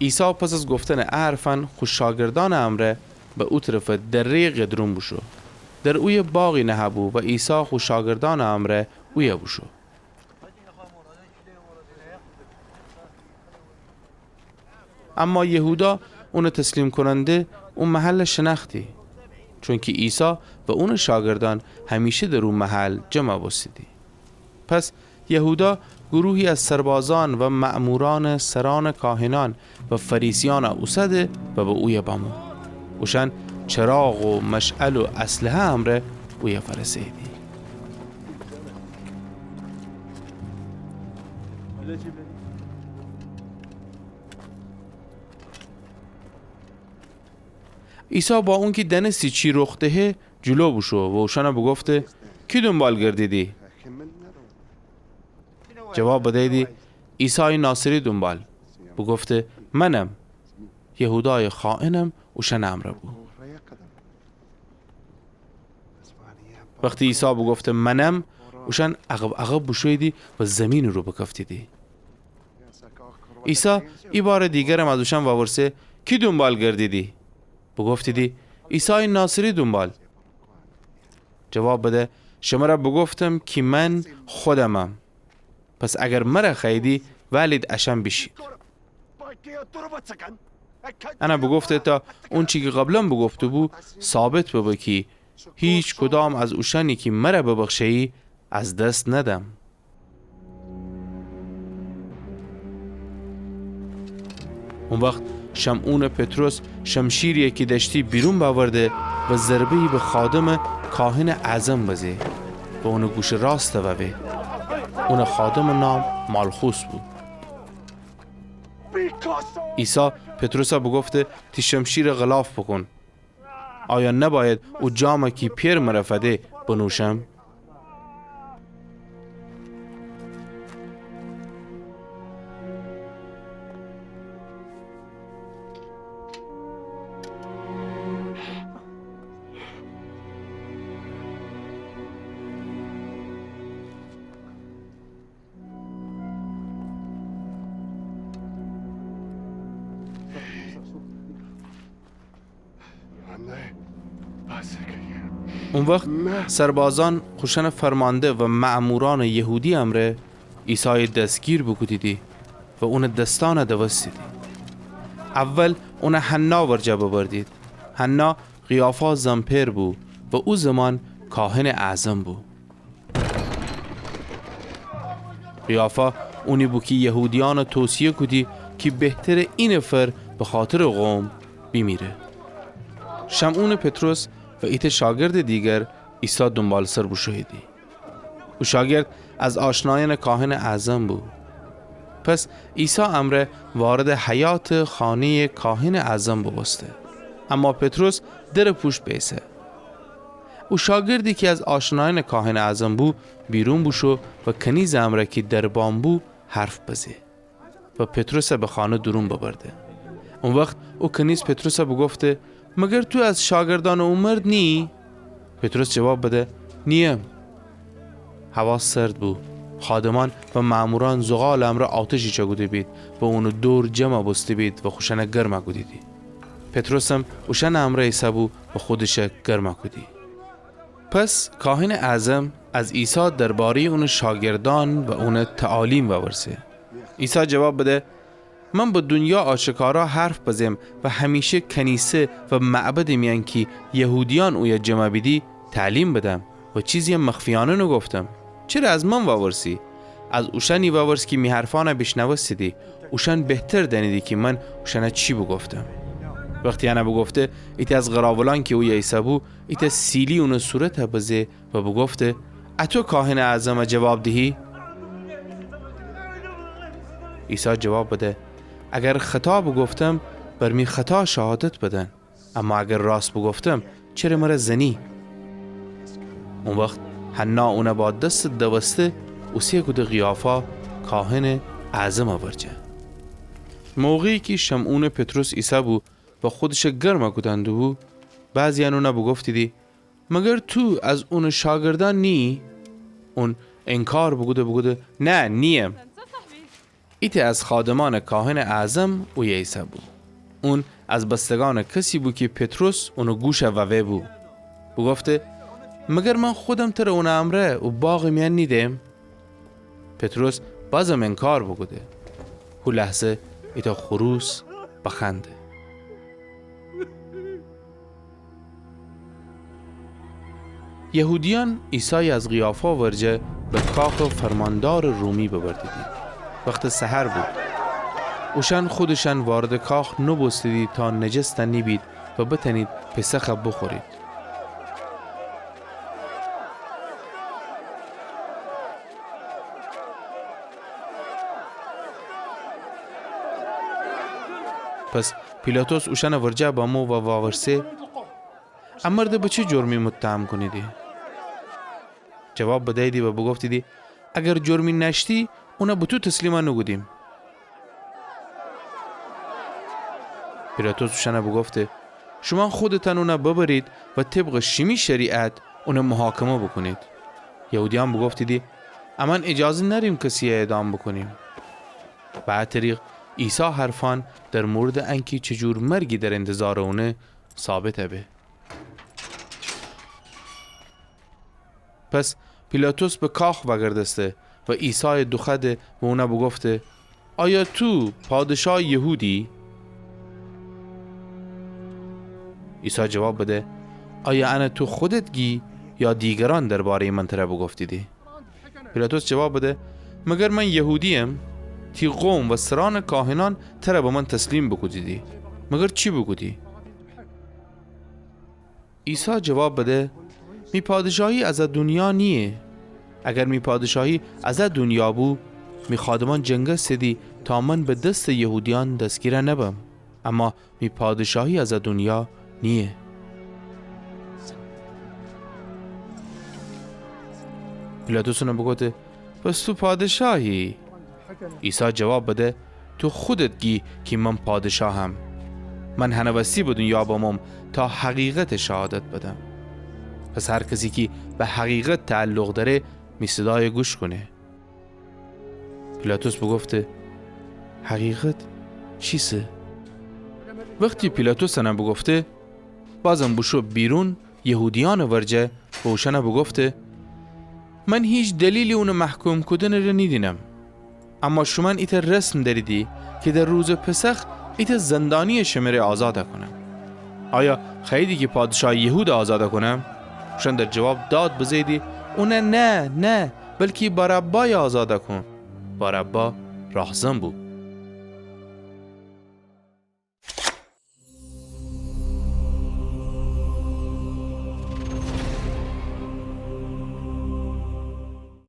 عیسی پس از گفتن عرفن خوش شاگردان امره به او طرف دره قدرون بشو. در اوی باقی نهبو و عیسی خوش شاگردان امره اوی بشو. اما یهودا اون تسلیم کننده اون محل شناختی، چون که عیسی و اون شاگردان همیشه در اون محل جمع بسیدی. پس یهودا گروهی از سربازان و مأموران سران کاهنان و فریسیان اوسده و به اوی بامو اوشن چراغ و مشعل و اسلحه امره اوی فرسیدی. عیسی با اون که دنستی چی رخته جلو بشو و اوشن بگفته کی دنبال گردیدی؟ جواب بدهیدی عیسی ناصری دنبال بگفته منم، یهودای خائنم اوشن امره بود. وقتی عیسی بگفته منم اوشن عقب بشویدی و زمین رو بکفتیدی. عیسی ای بار دیگرم از اوشن واورسه کی دنبال گردیدی؟ بگفتیدی عیسی ناصری دنبال. جواب بده شما را بگفتم که من خودمم، پس اگر مرا خیدی ولید اشم بشید. انا بگفته تا اون چی که قبلا بگفته بو ثابت ببه که هیچ کدام از اوشنی که مرا ببخشی از دست ندم. اون وقت شمعون پتروس شمشیری که داشتی بیرون باورده و ضربه‌ای به خادم کاهن اعظم بزه و اون گوش راست ووه. اون خادم نام مالخوس بود. عیسی پتروس بگفته تی شمشیر غلاف بکن. آیا نباید او جامه که پیر مرفده بنوشم؟ اون وقت سربازان خوشن فرمانده و مأموران یهودی امره عیسی دستگیر بکدیدی و اون دستان دوستیدی. اول اون حنا ورجه ببردید. حنا قیافا زمپر بود و او زمان کاهن اعظم بود. قیافا اونی بود که یهودیان توصیه کدی که بهتر این نفر به خاطر قوم بیمیره. شمعون پتروس و ایت شاگرد دیگر عیسی دنبال سر بشویدی. او شاگرد از آشنایان کاهن اعظم بود. پس عیسی امره وارد حیات خانه کاهن اعظم ببسته، اما پتروس در پوش بیسه. او شاگردی که از آشنایان کاهن اعظم بود بیرون بشو و کنیز امره که در بامبو حرف بزه و پتروس به خانه درون ببرده. اون وقت او کنیز پتروس بگفته مگر تو از شاگردان عمر نی؟ پتروس جواب بده نیم. هوا سرد بود. خادمان و ماموران زغال امر آتشی چگوده بید و اونو دور جمع بسته بید و خوشنه گرمه کدیدی. پتروس هم اوشن امر عیسی بود و خودش گرمه کدی. پس کاهن اعظم از عیسی درباره اون شاگردان و اون تعالیم ورسه. عیسی جواب بده من با دنیا آشکارا حرف بزم و همیشه کنیسه و معبد میان که یهودیان اوی جمع بیدی تعلیم بدم و چیزی مخفیانه نگفتم. چرا از من واورسی؟ از اوشنی واورس که می حرفانه بشنوستیدی. اوشن بهتر دنیدی که من اوشنه چی بگفتم. وقتی انا بگفته ایت از غراولان که اوی عیسی بو ایت سیلی اون صورت بزه و بگفته اتو کاهن اعظم جواب دهی؟ عیسی جواب بده اگر خطا بگفتم برمی خطا شهادت بدن، اما اگر راست بگفتم چرا مرا زنی؟ اون وقت حنا اونه با دست دوسته اوسیه کده قیافا کاهن اعظم آورجه. موقعی که شمعون پتروس عیسی بود و خودش گرمه کدنده بود، بعضی اونه بگفتیدی مگر تو از اون شاگردان نی؟ اون انکار بگوده نه نیم. ایت از خادمان کاهن اعظم و ییسه بود. اون از بستگان کسی بود که پتروس اونو گوش ووه بود. او گفته مگر من خودم تر اون امره و باغ میان نیدم؟ پتروس بازم انکار بگوده. او لحظه ایتا خروس بخنده. یهودیان عیسی از قیافا ورجه به کاخ فرماندار رومی ببردیدی. وقت سحر بود. اوشان خودشان وارد کاخ نبستیدی تا نجس نیبید و بتنید پسخ بخورید. پس پیلاتوس اوشان ورجه با مو و واورسه امرده به چه جرمی متهم کنیدی؟ جواب بدهیدی و بگفتیدی اگر جرمی نشتی اونا به تو تسلیما نگودیم. پیلاتوس اوشان بگفته شما خودتان اونا ببرید و طبق شیمی شریعت اونا محاکمه بکنید. یهودیان بگفتیدی اما اجازه نریم کسی اعدام بکنیم. بعد طریق عیسی حرفان در مورد انکی چجور مرگی در انتظار اونه ثابته به. پس پیلاتوس به کاخ وگردسته و عیسی دوخده و اونا بگفته آیا تو پادشاه یهودی؟ عیسی جواب بده آیا انا تو خودت گی یا دیگران درباره من تره بگفتیدی؟ پیلاتوس جواب بده مگر من یهودیم؟ تی قوم و سران کاهنان تره به من تسلیم بکودیدی. مگر چی بکودی؟ عیسی جواب بده می پادشاهی از دنیا نیه. اگر می پادشاهی از دنیا بو می خادمان جنگه سدی تا من به دست یهودیان دستگیره نبم. اما می پادشاهی از دنیا نیه. پیلاتوس اونو بگوته پس تو پادشاهی؟ عیسی جواب بده تو خودت گی که من پادشاهم. من هنوستی به دنیا بامم تا حقیقت شهادت بدم. پس هر کسی که به حقیقت تعلق داره می صدای گوش کنه. پیلاتوس بگفته حقیقت چیسه؟ وقتی پیلاتوس انا بگفته بازم بشو بیرون یهودیان ورجه و اوشانه بگفته من هیچ دلیلی اونو محکوم کدن رو نیدینم. اما شما ایت رسم داریدی که در روز پسخ ایت زندانی شمره آزاده کنم. آیا خیلی که پادشاه یهود آزاده کنم؟ شون در جواب داد بزیدی اونه نه بلکه بارابای آزاده کن. بارابا راهزن بود.